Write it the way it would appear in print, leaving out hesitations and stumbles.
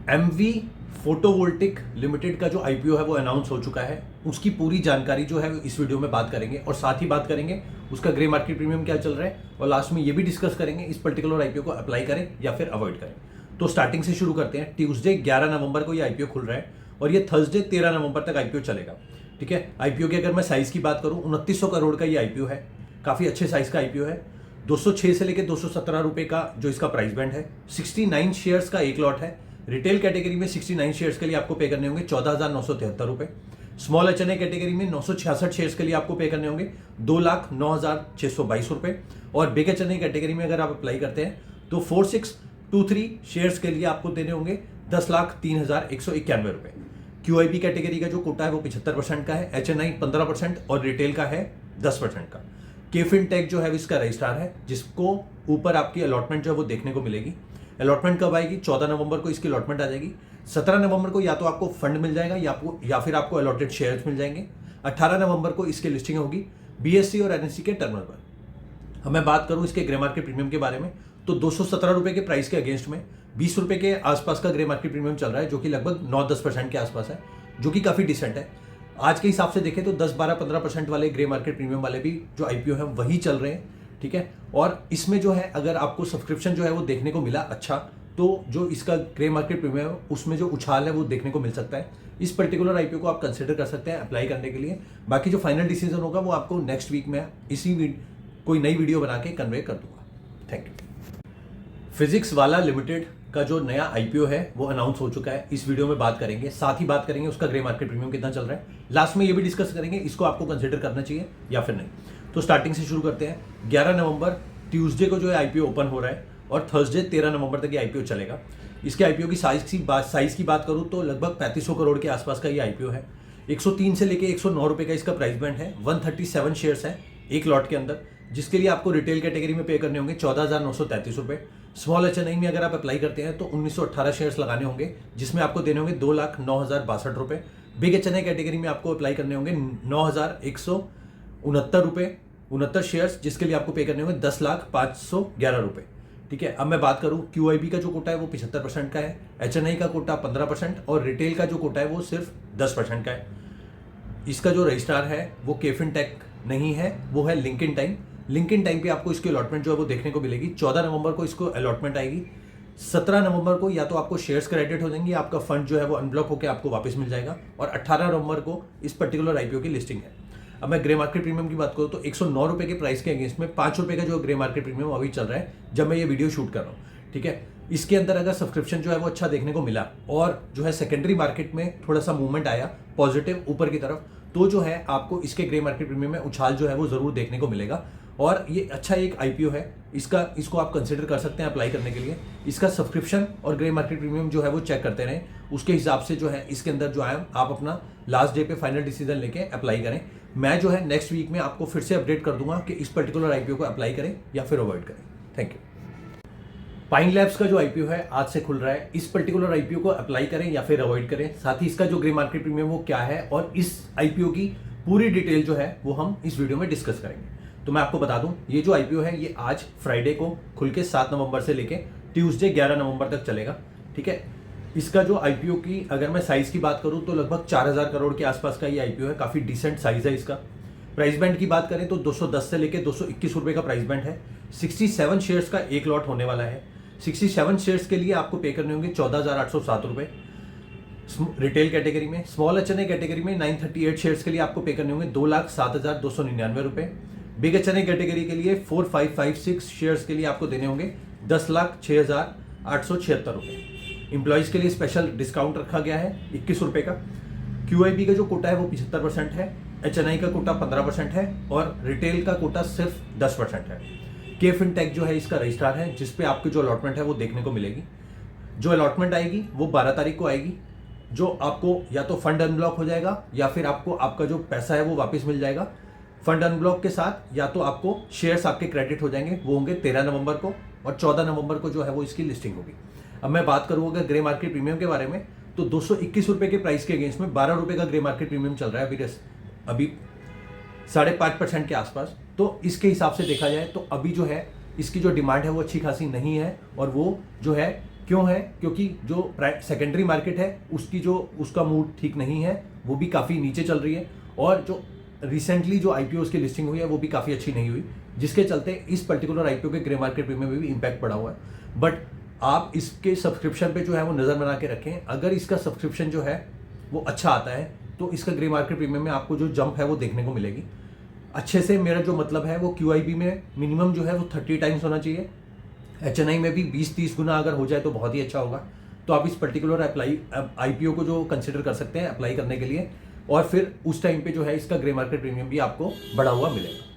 MV photovoltaic limited का जो IPO है वो अनाउंस हो चुका है। उसकी पूरी जानकारी जो है इस वीडियो में बात करेंगे और साथ ही बात करेंगे उसका ग्रे मार्केट प्रीमियम क्या चल रहा है और लास्ट में ये भी डिस्कस करेंगे इस पर्टिकुलर आईपीओ को अप्लाई करें या फिर अवॉइड करें। तो स्टार्टिंग से शुरू करते हैं। ट्यूसडे 11 नवंबर को ये आईपीओ खुल रहा है और ये थर्सडे 13 नवंबर तक आईपीओ चलेगा। ठीक है, आईपीओ की अगर मैं साइज की बात करूं 2900 करोड़ का ये आईपीओ है। काफी अच्छे साइज का आईपीओ है। 206 से लेकर 217 रुपए का जो इसका प्राइस बैंड है। 69 शेयर्स का एक लॉट है। रिटेल कैटेगरी में 69 शेयर्स के लिए आपको पे करने होंगे 14,973 रुपए। स्मॉल एचएनआई कैटेगरी में 966 शेयर्स के लिए आपको पे करने होंगे 2,09,622 रुपए। और बिग एचएनआई कैटेगरी में अगर आप अप्लाई करते हैं तो 4623 शेयर्स के लिए आपको देने होंगे 10,03,191 रुपए। क्यूआईपी कैटेगरी का जो कोटा है वो 75% का है, एचएनआई 15% और रिटेल का है 10% का। केफिन टेक जो है इसका रजिस्ट्रार है, जिसको ऊपर आपकी अलॉटमेंट जो है वो देखने को मिलेगी। अलॉटमेंट कब आएगी? 14 नवंबर को इसकी अलॉटमेंट आ जाएगी। 17 नवंबर को या तो आपको फंड मिल जाएगा या फिर आपको अलॉटेड शेयर्स मिल जाएंगे। 18 नवंबर को इसकी लिस्टिंग होगी बीएससी और एनएससी के टर्मिनल पर। मैं बात करूं इसके ग्रे मार्केट प्रीमियम के बारे में तो 217 रुपए के प्राइस के अगेंस्ट में 20 रुपए के आसपास का ग्रे मार्केट प्रीमियम चल रहा है, जो कि लगभग 9-10% के आसपास है, जो कि काफी डिसेंट है। आज के हिसाब से देखें तो 10-12-15% वाले ग्रे मार्केट प्रीमियम वाले भी जो आईपीओ है वही चल रहे हैं। ठीक है, और इसमें जो है अगर आपको सब्सक्रिप्शन जो है वो देखने को मिला अच्छा, तो जो इसका ग्रे मार्केट प्रीमियम है उसमें जो उछाल है वो देखने को मिल सकता है। इस पर्टिकुलर आईपीओ को आप कंसिडर कर सकते हैं अप्लाई करने के लिए। बाकी जो फाइनल डिसीजन होगा वो आपको नेक्स्ट वीक में कोई नई वीडियो बना के कन्वे कर दूंगा। Thank you. फिजिक्स वाला लिमिटेड का जो नया आईपीओ है वो अनाउंस हो चुका है। इस वीडियो में बात करेंगे, साथ ही बात करेंगे उसका ग्रे मार्केट प्रीमियम कितना चल रहा है। लास्ट में ये भी डिस्कस करेंगे इसको आपको कंसिडर करना चाहिए या फिर नहीं। तो स्टार्टिंग से शुरू करते हैं। 11 नवंबर ट्यूसडे को जो है आईपीओ ओपन हो रहा है और थर्सडे 13 नवंबर तक ये आईपीओ चलेगा। इसके आईपीओ की साइज की बात करूं तो लगभग 3500 करोड़ के आसपास का ये आईपीओ है। 103 से लेके 109 रुपए का इसका प्राइस बैंड है। 137 शेयर्स है एक लॉट के अंदर, जिसके लिए आपको रिटेल कैटेगरी में पे करने होंगे 14,933 रुपए। स्मॉल एचएनआई में अगर आप अप्लाई करते हैं तो 1918 शेयर्स लगाने होंगे, जिसमें आपको देने होंगे 2,09,062 रुपए। बिग एचएनआई कैटेगरी में आपको अप्लाई करने होंगे 9,169 रुपए, 69 शेयर्स, जिसके लिए आपको पे करने होंगे 10,05,11 रुपए। ठीक है, अब मैं बात करूं क्यूआईबी का जो कोटा है वो 75% का है, एचएनआई का कोटा 15% और रिटेल का जो कोटा है वो सिर्फ 10% का है। इसका जो रजिस्ट्रार है वो केफिन टेक नहीं है, वो है लिंकिन टाइम। लिंकिन टाइम पे आपको इसकी अलॉटमेंट जो है वो देखने को मिलेगी। 14 नवंबर को इसको अलॉटमेंट आएगी। 17 नवंबर को या तो आपको शेयर्स क्रेडिट हो जाएंगे, आपका फंड जो है वो अनब्लॉक होकर आपको वापस मिल जाएगा। और 18 नवंबर को इस पर्टिकुलर आईपीओ की लिस्टिंग है। अब मैं ग्रे मार्केट प्रीमियम की बात करूं तो 109 रुपए के प्राइस के अगेंस्ट में 5 रुपए का जो ग्रे मार्केट प्रीमियम अभी चल रहा है जब मैं ये वीडियो शूट कर रहा हूँ। ठीक है, इसके अंदर अगर सब्सक्रिप्शन जो है वो अच्छा देखने को मिला और जो है सेकेंडरी मार्केट में थोड़ा सा मूवमेंट आया पॉजिटिव ऊपर की तरफ, तो जो है आपको इसके ग्रे मार्केट प्रीमियम में उछाल जो है वो जरूर देखने को मिलेगा। और ये अच्छा एक आईपीओ है, इसको आप कंसिडर कर सकते हैं अप्लाई करने के लिए। इसका सब्सक्रिप्शन और ग्रे मार्केट प्रीमियम जो है वो चेक करते रहें, उसके हिसाब से जो है इसके अंदर जो है आप अपना लास्ट डे पे फाइनल डिसीजन लेके अप्लाई करें। मैं जो है नेक्स्ट वीक में आपको फिर से अपडेट कर दूंगा कि इस पर्टिकुलर आईपीओ को अप्लाई करें या फिर अवॉइड करें। Thank you. पाइन लैब्स का जो आईपीओ है आज से खुल रहा है। इस पर्टिकुलर आईपीओ को अप्लाई करें या फिर अवॉइड करें, साथ ही इसका जो ग्रे मार्केट प्रीमियम वो क्या है और इस आईपीओ की पूरी डिटेल जो है वो हम इस वीडियो में डिस्कस करेंगे। तो मैं आपको बता दूं, ये जो आईपीओ है ये आज फ्राइडे को खुल के 7 नवंबर से लेके ट्यूसडे 11 नवंबर तक चलेगा। ठीक है, इसका जो आईपीओ की अगर मैं साइज की बात करूं तो लगभग 4,000 करोड़ के आसपास का ये आईपीओ है। काफी डिसेंट साइज है इसका। प्राइस बैंड की बात करें तो 210 से लेके 221 रुपए का प्राइस बैंड है। 67 शेयर्स का एक लॉट होने वाला है। 67 शेयर्स के लिए आपको पे करने होंगे 14,807 रुपए रिटेल कैटेगरी में। स्मॉल एचएनआई कैटेगरी में 938 शेयर्स के लिए आपको पे करने होंगे 2,07,299 रुपए। बिग एचएनआई कैटेगरी के लिए 4556 शेयर्स के लिए आपको देने होंगे 10,06,876 रुपए। इंप्लॉइज के लिए स्पेशल डिस्काउंट रखा गया है 21 रुपए का। क्यूआईबी का जो कोटा है वो 75% है, एचएनआई का कोटा 15% है और रिटेल का कोटा सिर्फ 10% है। केफिन टेक जो है इसका रजिस्ट्रार है, जिसपे आपकी जो अलॉटमेंट है वो देखने को मिलेगी। जो अलॉटमेंट आएगी वो 12 तारीख को आएगी, जो आपको या तो फंड अनब्लॉक हो जाएगा या फिर आपको आपका जो पैसा है वो वापस मिल जाएगा। फंड अनब्लॉक के साथ या तो आपको शेयर्स आपके क्रेडिट हो जाएंगे, वो होंगे 13 नवंबर को और 14 नवंबर को जो है वो इसकी लिस्टिंग होगी। अब मैं बात करूँ अगर ग्रे मार्केट प्रीमियम के बारे में तो 221 रुपए के प्राइस के अगेंस्ट में 12 रुपए का ग्रे मार्केट प्रीमियम चल रहा है अभी 5.5% के आसपास। तो इसके हिसाब से देखा जाए तो अभी जो है इसकी जो डिमांड है वो अच्छी खासी नहीं है और वो जो है क्यों है? क्योंकि जो सेकेंडरी मार्केट है उसका मूड ठीक नहीं है, वो भी काफ़ी नीचे चल रही है, और जो रिसेंटली जो आईपीओ की लिस्टिंग हुई है वो भी काफ़ी अच्छी नहीं हुई, जिसके चलते इस पर्टिकुलर आईपीओ के ग्रे मार्केट प्रीमियम में भी इम्पैक्ट पड़ा हुआ है। बट आप इसके सब्सक्रिप्शन पे जो है वो नज़र बना के रखें। अगर इसका सब्सक्रिप्शन जो है वो अच्छा आता है तो इसका ग्रे मार्केट प्रीमियम में आपको जो जंप है वो देखने को मिलेगी अच्छे से। मेरा जो मतलब है वो QIB में मिनिमम जो है वो 30 टाइम्स होना चाहिए, HNI में भी 20-30 गुना अगर हो जाए तो बहुत ही अच्छा होगा। तो आप इस पर्टिकुलर IPO को जो कंसिडर कर सकते हैं अप्लाई करने के लिए, और फिर उस टाइम पे जो है इसका ग्रे मार्केट प्रीमियम भी आपको बढ़ा हुआ मिलेगा।